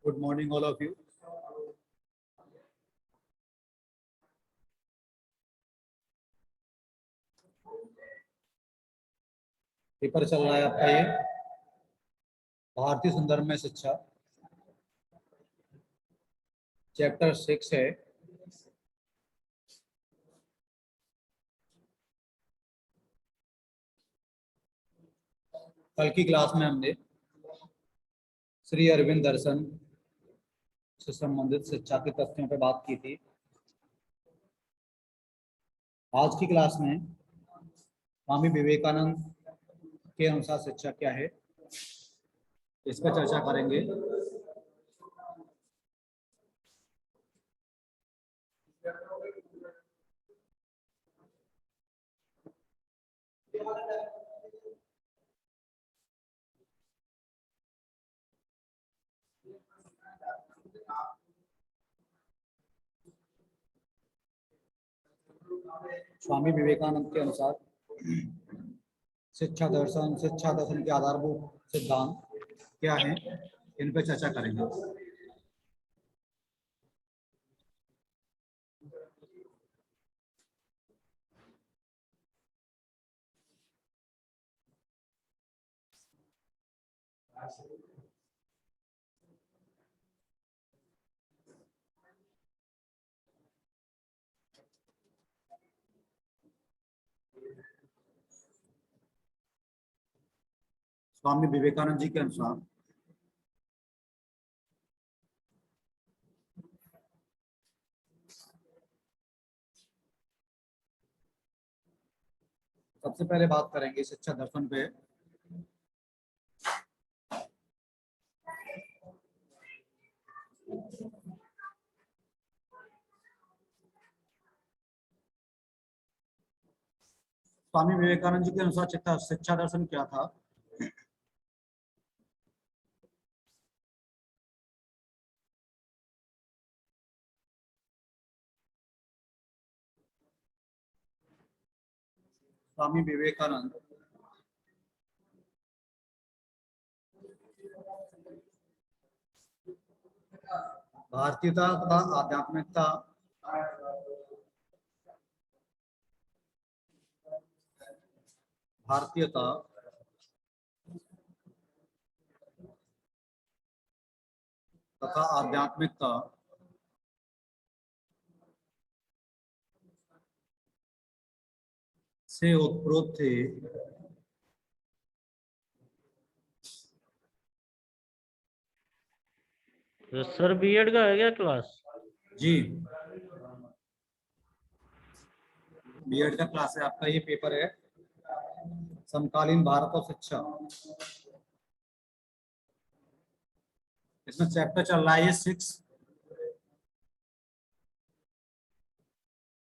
Good morning, all of you. Paper चल रहा है आपका ये भारतीय संदर्भ में शिक्षा, चैप्टर 6 है। कल की क्लास में हमने श्री अरविंद दर्शन से संबंधित शिक्षा के तथ्यों पर बात की थी। आज की क्लास में स्वामी विवेकानंद के अनुसार शिक्षा क्या है, इस पर चर्चा करेंगे। स्वामी विवेकानंद के अनुसार शिक्षा दर्शन के आधारभूत सिद्धांत क्या है, इन पर चर्चा करेंगे। स्वामी विवेकानंद जी के अनुसार सबसे पहले बात करेंगे शिक्षा दर्शन पे। स्वामी विवेकानंद जी के अनुसार शिक्षा दर्शन क्या था? स्वामी विवेकानंद भारतीयता तथा आध्यात्मिकता तथा आध्यात्मिकता से उत्प्रोत थे। तो सर बीएड का है क्या क्लास? जी, बीएड का क्लास है आपका। ये पेपर है समकालीन भारत और शिक्षा। इसमें चैप्टर चल रहा है ये 6,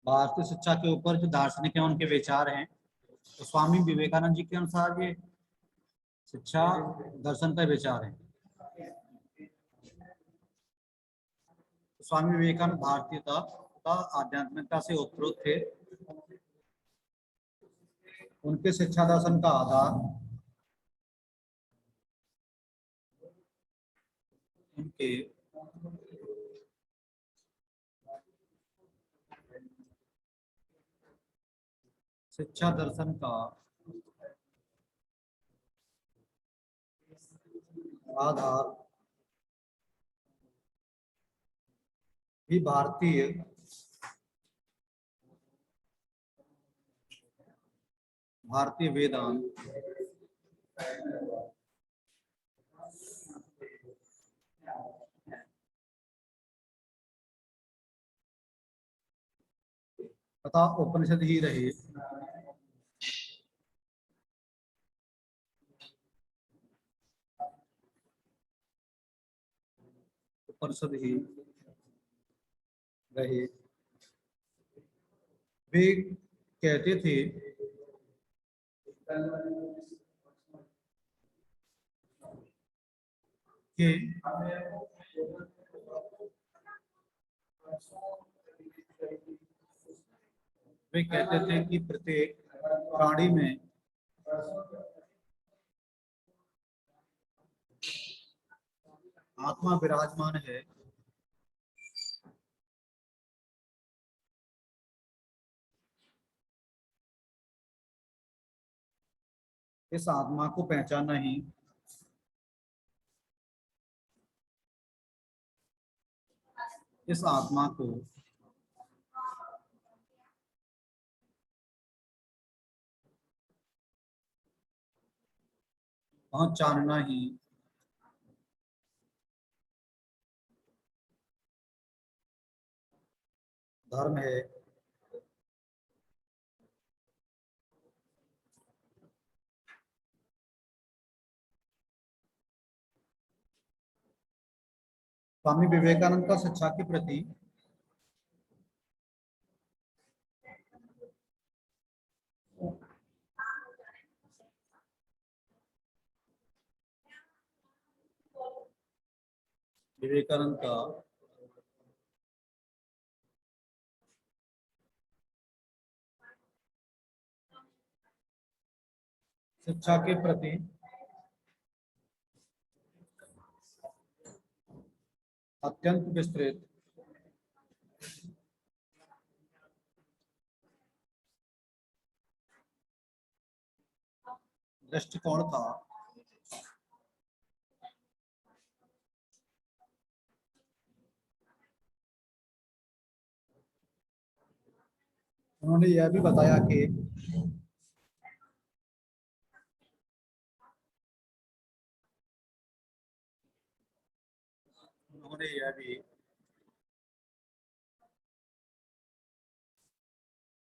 भारतीय शिक्षा के ऊपर जो दार्शनिक हैं उनके विचार हैं। तो स्वामी विवेकानंद जी के अनुसार ये शिक्षा दर्शन का विचार है। तो स्वामी विवेकानंद भारतीयता तथा आध्यात्मिकता से उत्प्रोत थे। उनके शिक्षा दर्शन का आधार उनके शिक्षा दर्शन का आधार भी भारतीय वेदांत तथा उपनिषद ही रहे। उपनिषद ही रहे। वे कहते थे कि प्रत्येक प्राणी में आत्मा विराजमान है इस आत्मा को पहचानना ही इस आत्मा को पहचानना ही धर्म है। स्वामी विवेकानंद का शिक्षा के प्रति विवेकानंद का शिक्षा के प्रति अत्यंत विस्तृत दृष्टिकोण था। उन्होंने यह भी बताया कि उन्होंने यह भी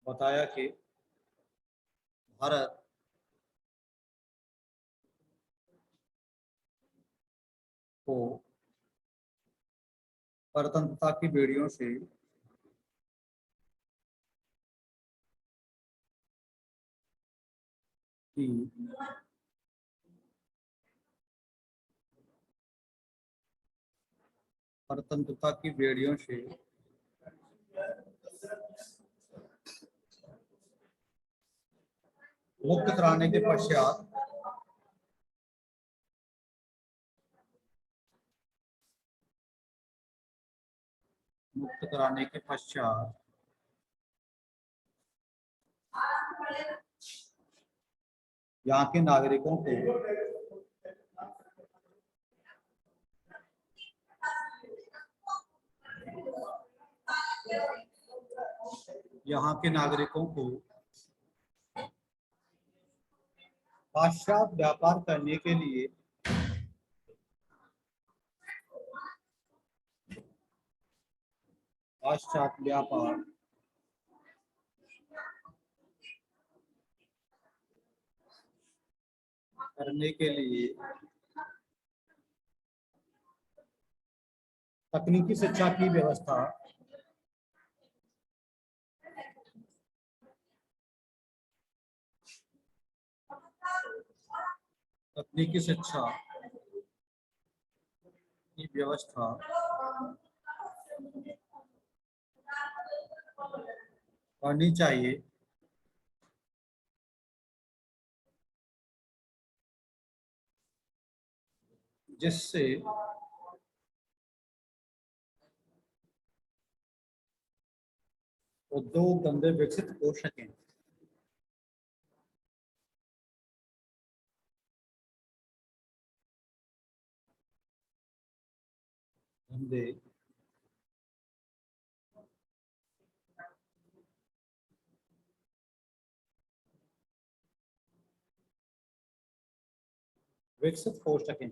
बताया कि भारत को परतंत्रता की बेड़ियों से की परतंत्रता की बेड़ियों से मुक्त कराने के पश्चात मुक्त कराने के पश्चात यहाँ के नागरिकों को यहाँ के नागरिकों को पाश्चात्य व्यापार करने के लिए पाश्चात्य व्यापार करने के लिए तकनीकी शिक्षा की व्यवस्था तकनीकी शिक्षा की व्यवस्था करनी चाहिए, जिससे उद्योग धंधे विकसित हो सकें। धंधे विकसित हो सकें।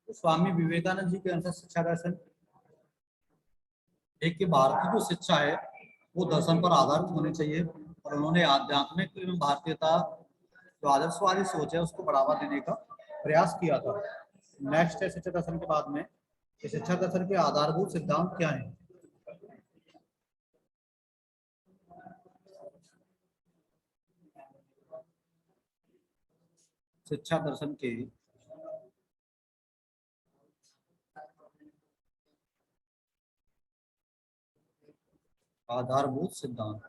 तो स्वामी विवेकानंद जी के अनुसार शिक्षा दर्शन एक कि भारत की जो शिक्षा है वो दर्शन पर आधारित होनी चाहिए, और उन्होंने आध्यात्मिक एवं भारतीयता जो आदर्शवादी सोच है उसको बढ़ावा देने का प्रयास किया था। नेक्स्ट है शिक्षा दर्शन के बाद में कि शिक्षा दर्शन के आधारभूत सिद्धांत क्या है। शिक्षा दर्शन के आधारभूत सिद्धांत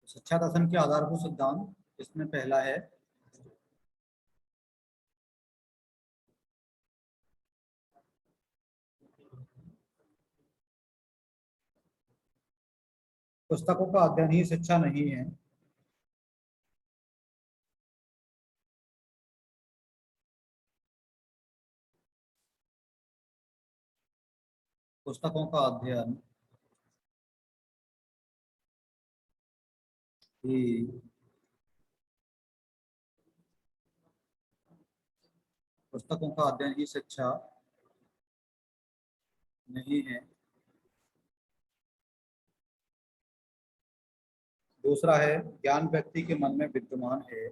शिक्षा दर्शन के आधारभूत सिद्धांत इसमें पहला है पुस्तकों का अध्ययन ही शिक्षा नहीं है। पुस्तकों का अध्ययन ही पुस्तकों का अध्ययन ही शिक्षा नहीं है। दूसरा है ज्ञान व्यक्ति के मन में विद्यमान है।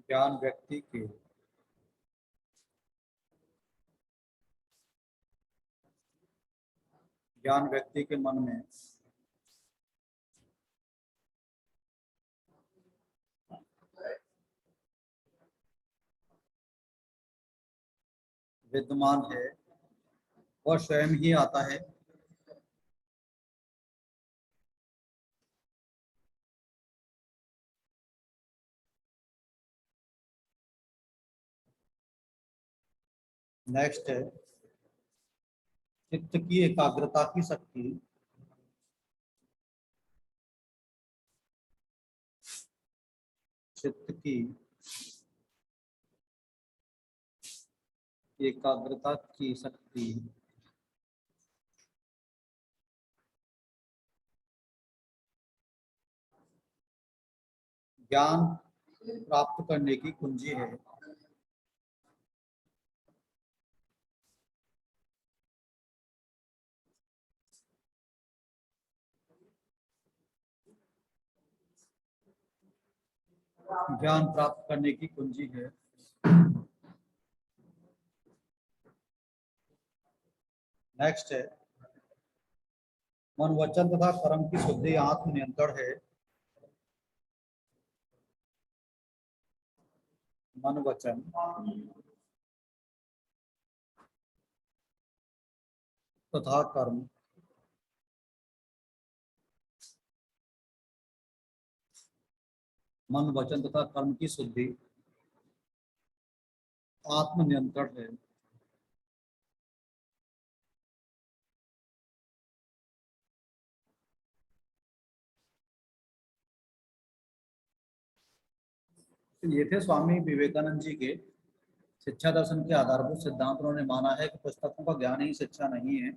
ज्ञान व्यक्ति के ज्ञान व्यक्ति के मन में विद्यमान है, वह स्वयं ही आता है। नेक्स्ट है चित्त की एकाग्रता की शक्ति। चित्त की एकाग्रता की शक्ति ज्ञान प्राप्त करने की कुंजी है। ज्ञान प्राप्त करने की कुंजी है। नेक्स्ट है मन वचन तथा कर्म की शुद्धि आत्म नियंत्रण है। मन वचन तथा कर्म मन वचन तथा कर्म की शुद्धि आत्म नियंत्रण है। तो ये थे स्वामी विवेकानंद जी के शिक्षा दर्शन के आधारभूत सिद्धांत। उन्होंने माना है कि पुस्तकों का ज्ञान ही शिक्षा नहीं है।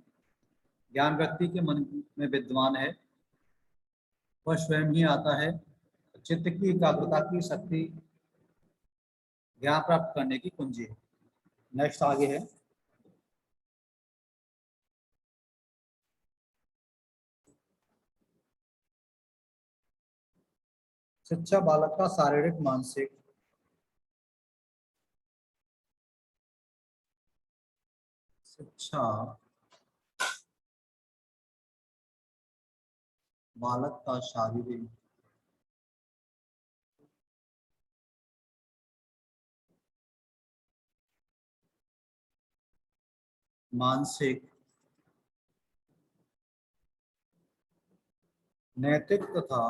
ज्ञान व्यक्ति के मन में विद्यमान है, वह स्वयं ही आता है। चित्त की एकाग्रता की शक्ति ज्ञान प्राप्त करने की कुंजी है। नेक्स्ट आगे है शिक्षा बालक का शारीरिक मानसिक शिक्षा बालक का शारीरिक मानसिक नैतिक तथा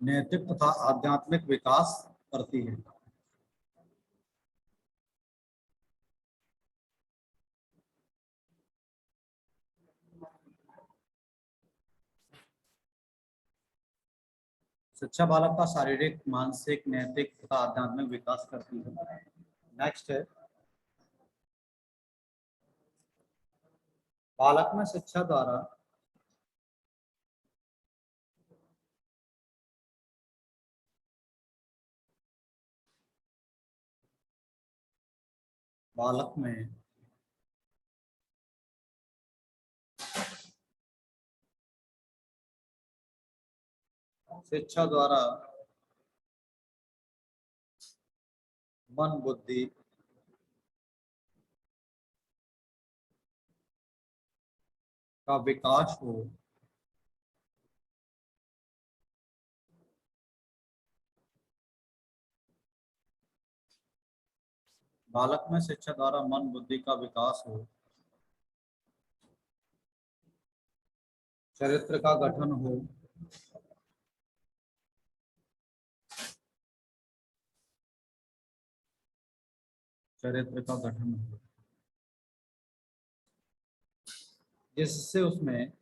नैतिक तथा आध्यात्मिक विकास करती है। शिक्षा बालक का शारीरिक मानसिक नैतिक तथा आध्यात्मिक विकास करती है। नेक्स्ट है बालक में शिक्षा द्वारा बालक में शिक्षा द्वारा मन बुद्धि का विकास हो बालक में शिक्षा द्वारा मन बुद्धि का विकास हो, चरित्र का गठन हो, चरित्र का गठन हो, जिससे उसमें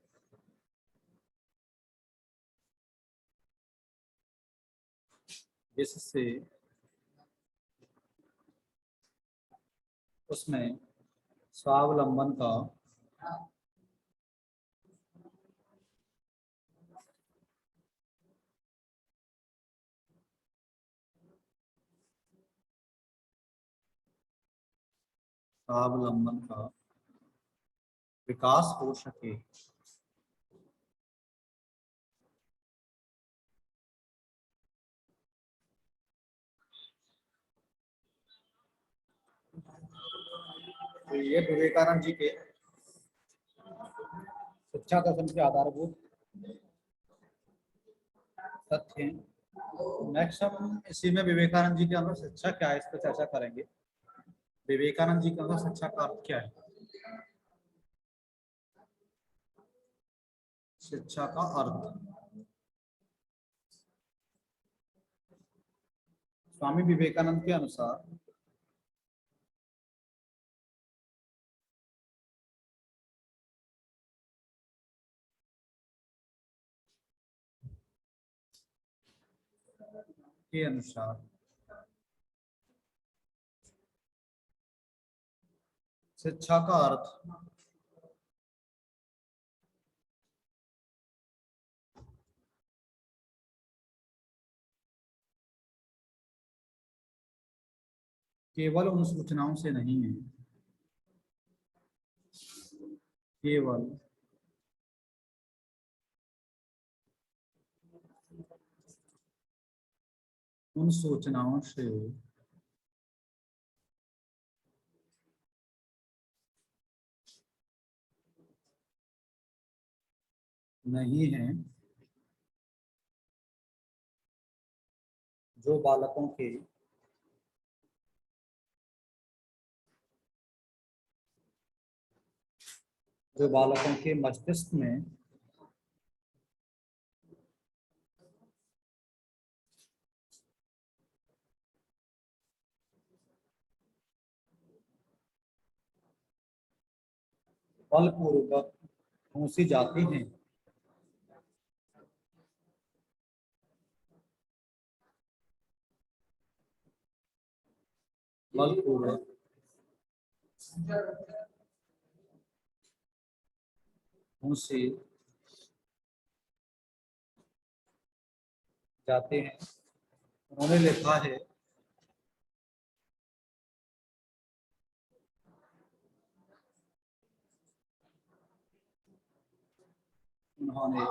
जिससे उसमें स्वावलंबन का स्वावलंबन का विकास हो सके। तो ये विवेकानंद जी के शिक्षा दर्शन के आधारभूत तथ्य हैं। नेक्स्ट हम इसी में विवेकानंद जी के अंदर शिक्षा क्या है इस पर चर्चा करेंगे। विवेकानंद जी के अंदर शिक्षा का अर्थ क्या है? शिक्षा का अर्थ स्वामी विवेकानंद के अनुसार शिक्षा का अर्थ केवल उन सूचनाओं से नहीं है, केवल उन सूचनाओं से नहीं है जो बालकों के मस्तिष्क में बलपूर्वक ठूंसी जाती हैं। बलपूर्वक ठूंसी जाते हैं। उन्होंने लिखा है उन्होंने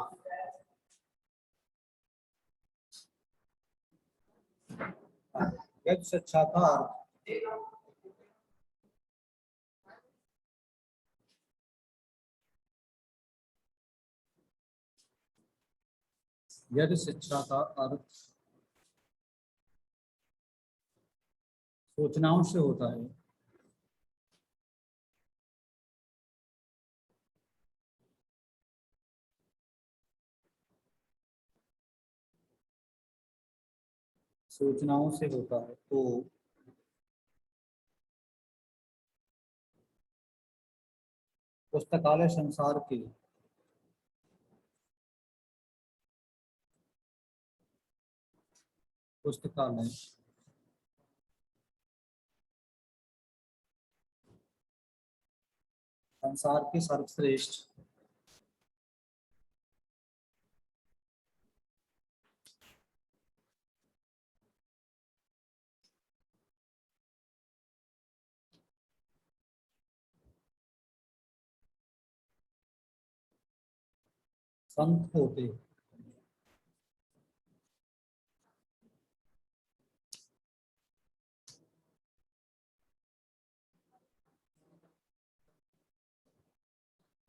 यज्ञ शिक्षा का अर्थ यदि शिक्षा का अर्थ सूचनाओं से होता है, सूचनाओं से होता है तो पुस्तकालय संसार के पुस्तकालय संसार के सर्वश्रेष्ठ संत होते।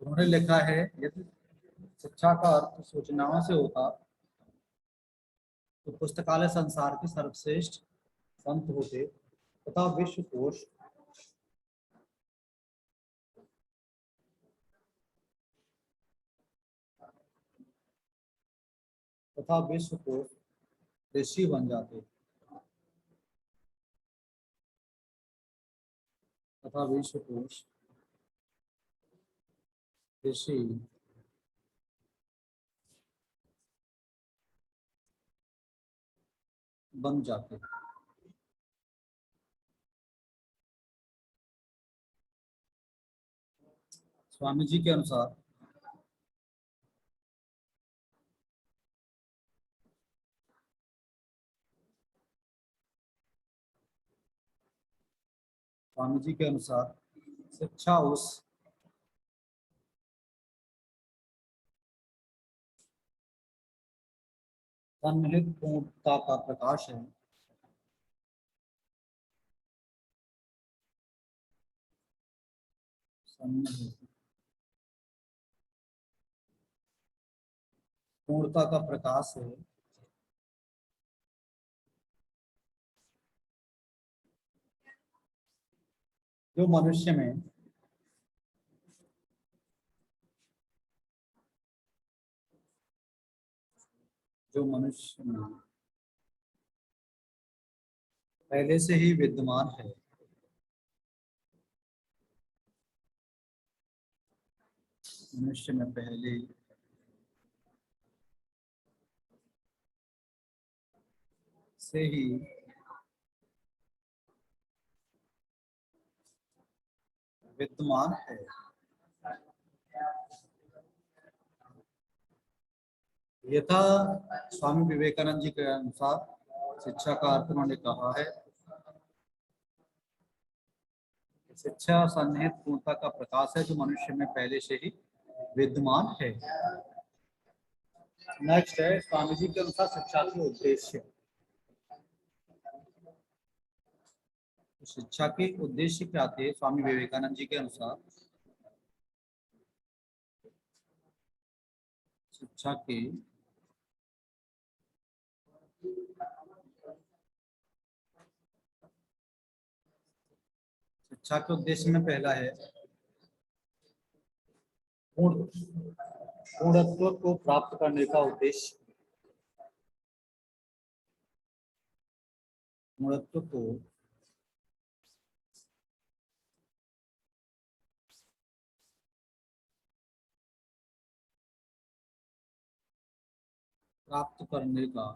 उन्होंने लिखा है यदि शिक्षा का अर्थ सूचनाओं से होता तो पुस्तकालय संसार के सर्वश्रेष्ठ संत होते तथा विश्व कोश तथा विश्व को ऋषि बन जाते, तथा विश्व को ऋषि बन जाते। स्वामी जी के अनुसार स्वामी जी के अनुसार शिक्षा उस सन्निहित पूर्णता का प्रकाश है सन्निहित पूर्णता का प्रकाश है जो मनुष्य में पहले से ही विद्यमान है। मनुष्य में पहले से ही विद्यमान है। यथा स्वामी विवेकानंद जी के अनुसार शिक्षा का अर्थ उन्होंने कहा है, शिक्षा सन्निहित पूर्णता का प्रकाश है जो मनुष्य में पहले से ही विद्यमान है। नेक्स्ट है स्वामी जी के अनुसार शिक्षा के उद्देश्य। शिक्षा के उद्देश्य क्या थे स्वामी विवेकानंद जी के अनुसार? शिक्षा के उद्देश्य में पहला है पूर्णत्व को प्राप्त करने का उद्देश्य। पूर्णत्व को प्राप्त करने का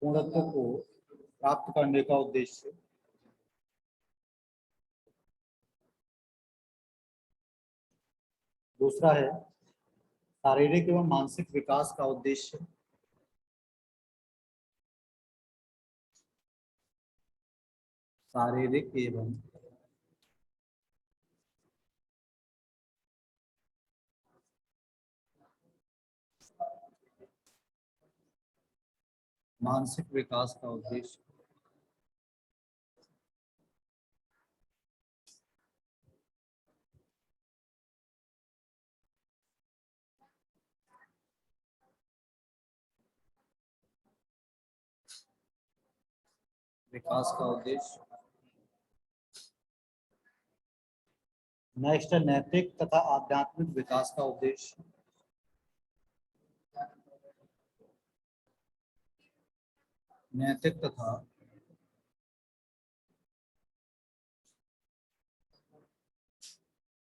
पूर्णत्व को प्राप्त करने का उद्देश्य। दूसरा है शारीरिक एवं मानसिक विकास का उद्देश्य। शारीरिक एवं मानसिक विकास का उद्देश्य। विकास का उद्देश्य। नेक्स्ट है नैतिक तथा आध्यात्मिक विकास का उद्देश्य। नैतिक तथा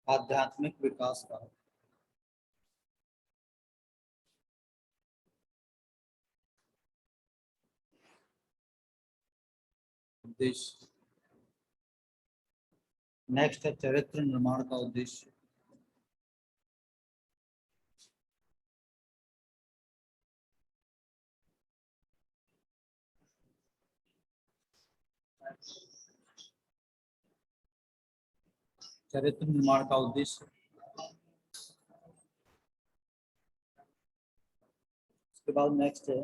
आध्यात्मिक विकास का उद्देश्य। नेक्स्ट है चरित्र निर्माण का उद्देश्य। चरित्र निर्माण का उद्देश्य। उसके बाद नेक्स्ट है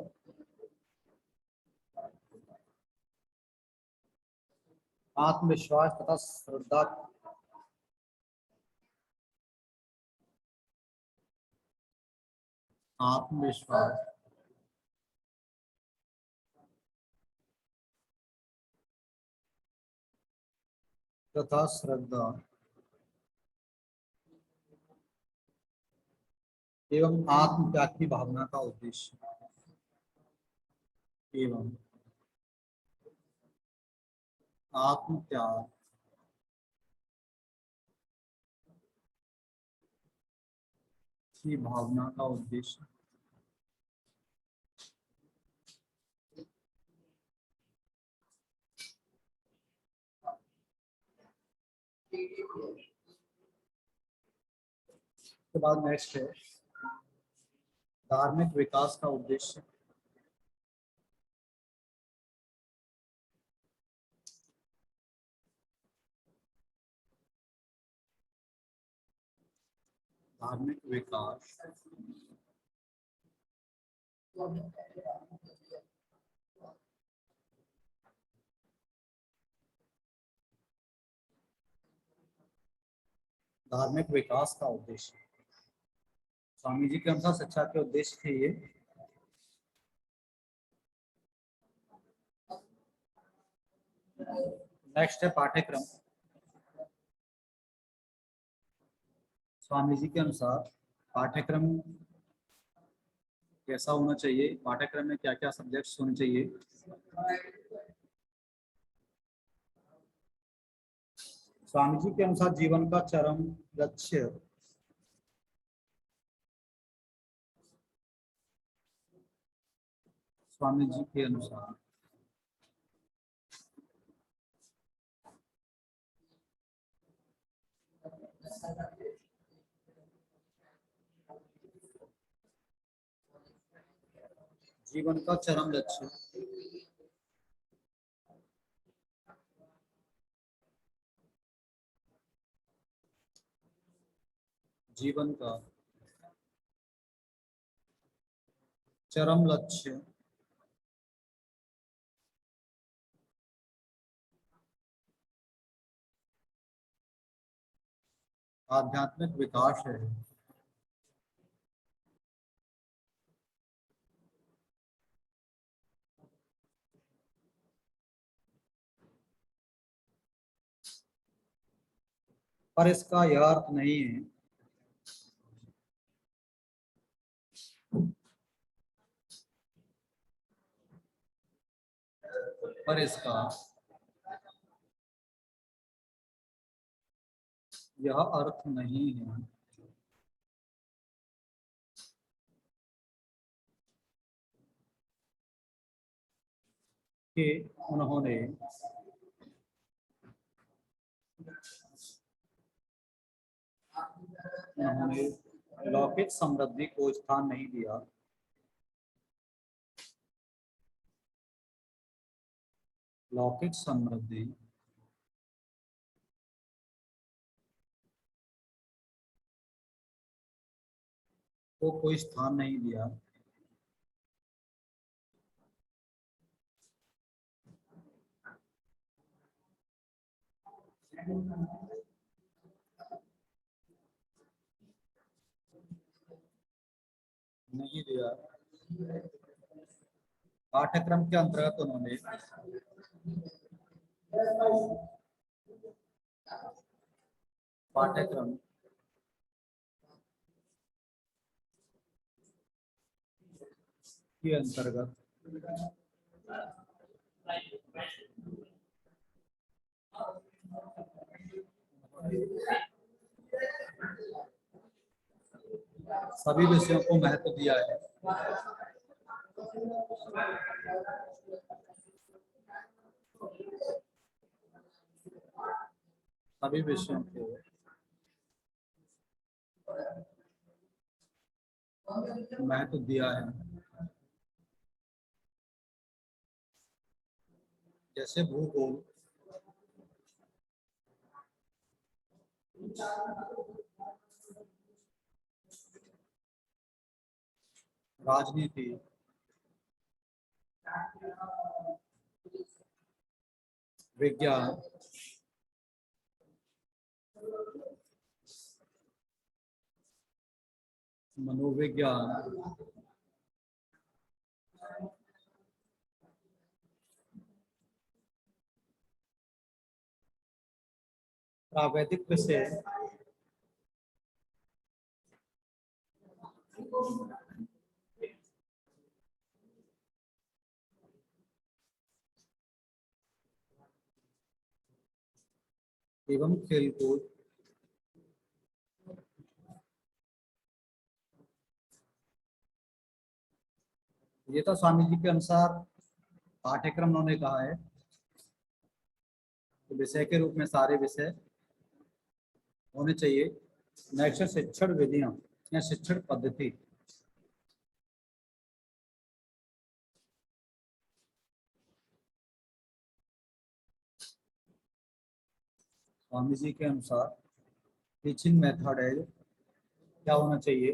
आत्मविश्वास तथा श्रद्धा। आत्मविश्वास तथा श्रद्धा एवं आत्मत्याग की भावना का उद्देश्य। एवं आत्मत्याग की भावना का उद्देश्य। उसके बाद नेक्स्ट है धार्मिक विकास का उद्देश्य। धार्मिक विकास धार्मिक विकास का उद्देश्य। स्वामी जी के अनुसार शिक्षा के उद्देश्य थे ये। नेक्स्ट है पाठ्यक्रम। स्वामी जी के अनुसार पाठ्यक्रम कैसा होना चाहिए, पाठ्यक्रम में क्या क्या सब्जेक्ट्स होने चाहिए। स्वामी जी के अनुसार जीवन का चरम लक्ष्य स्वामी जी के अनुसार जीवन का चरम लक्ष्य जीवन का चरम लक्ष्य आध्यात्मिक विकास है। पर इसका यह अर्थ नहीं है पर इसका यह अर्थ नहीं है कि उन्होंने लौकिक समृद्धि को स्थान नहीं दिया। लौकिक समृद्धि को कोई स्थान नहीं दिया। नहीं दिया। पाठ्यक्रम के अंतर्गत उन्होंने पाठ्यक्रम के अंतर्गत सभी विषयों को महत्व दिया है। सभी विषयों को महत्व दिया है, जैसे भूगोल, राजनीति, विज्ञान, मनोविज्ञान, प्रावैधिक विषय, एवं खेलकूद ये तो स्वामी जी के अनुसार पाठ्यक्रम उन्होंने कहा है, तो विषय के रूप में सारे विषय होने चाहिए। नेक्स्ट शिक्षण विधियां या शिक्षण पद्धति। स्वामी जी के अनुसार टीचिंग मेथड है क्या होना चाहिए?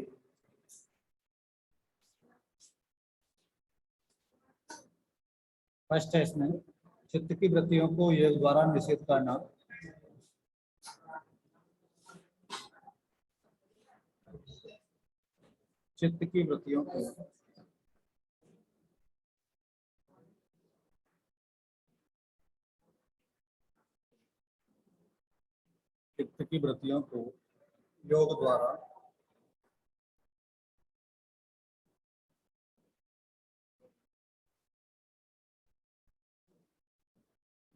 फर्स्ट है इसमें चित्त की वृत्तियों को योग द्वारा निषेध करना। चित्त की वृत्तियों को चित्त की वृत्तियों को योग द्वारा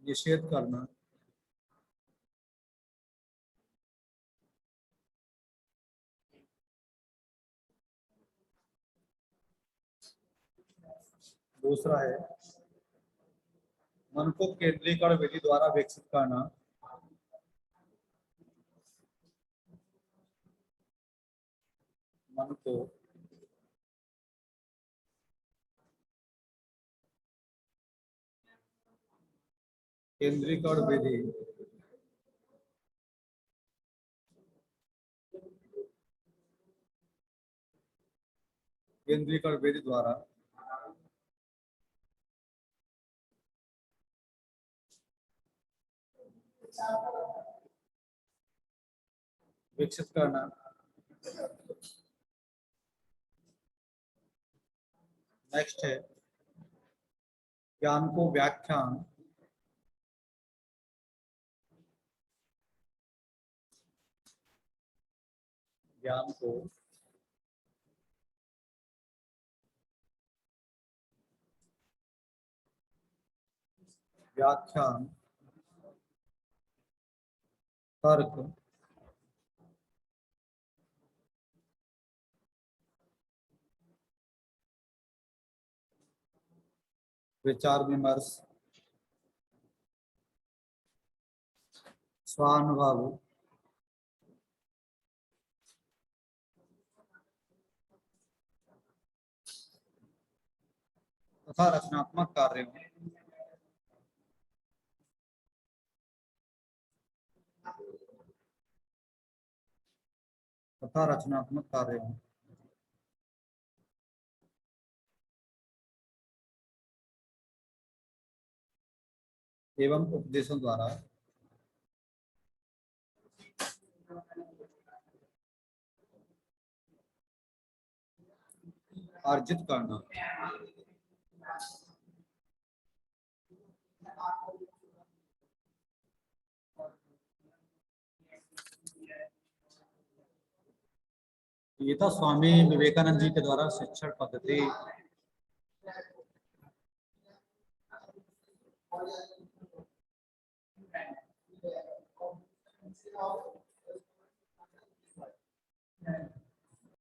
निषेध करना। दूसरा है मन को केंद्रीकरण विधि द्वारा विकसित करना। मन को केंद्रीकरण विधि केंद्रीकरण विधि द्वारा विकसित करना। नेक्स्ट है ज्ञान को व्याख्यान ज्ञान को व्याख्यान तर्क विचार विमर्श स्वानुभव तथा रचनात्मक कार्यों एवं उपदेशों द्वारा अर्जित करना। ये था स्वामी विवेकानंद जी के द्वारा शिक्षण पद्धति